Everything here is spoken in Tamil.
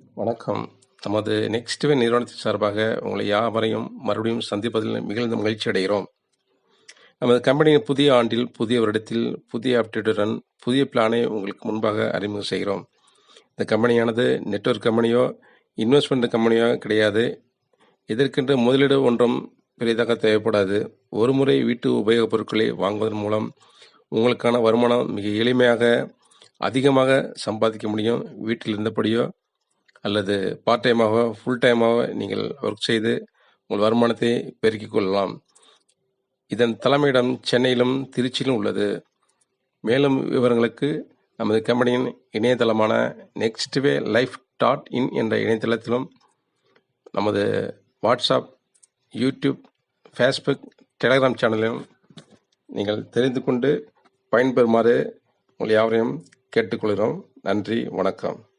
வணக்கம். நமது நெக்ஸ்ட்வே நிறுவனத்தின் சார்பாக உங்களை யாவரையும் மறுபடியும் சந்திப்பதில் மிகுந்த மகிழ்ச்சி அடைகிறோம். நமது கம்பெனியின் புதிய ஆண்டில், புதிய வருடத்தில், புதிய அப்டேட்டுடன், புதிய பிளானை உங்களுக்கு முன்பாக அறிமுகம் செய்கிறோம். இந்த கம்பெனியானது நெட்வொர்க் கம்பெனியோ இன்வெஸ்ட்மெண்ட் கம்பெனியோ கிடையாது. இதற்கென்று முதலீடு ஒன்றும் பெரிதாக தேவைப்படாது. ஒரு முறை வீட்டு உபயோகப் பொருட்களை வாங்குவதன் மூலம் உங்களுக்கான வருமானம் மிக எளிமையாக அதிகமாக சம்பாதிக்க முடியும். வீட்டில் இருந்தபடியோ அல்லது பார்ட் டைமாக ஃபுல் டைமாக நீங்கள் ஒர்க் செய்து உங்கள் வருமானத்தை பெருக்கிக் கொள்ளலாம். இதன் தலைமையிடம் சென்னையிலும் திருச்சியிலும் உள்ளது. மேலும் விவரங்களுக்கு நமது கம்பெனியின் இணையதளமான nextwaylife.in என்ற இணையதளத்திலும் நமது வாட்ஸ்அப், யூடியூப், ஃபேஸ்புக், டெலகிராம் சேனலிலும் நீங்கள் தெரிந்து கொண்டு பயன்பெறுமாறு உங்கள் யாவரையும் கேட்டுக்கொள்கிறோம். நன்றி, வணக்கம்.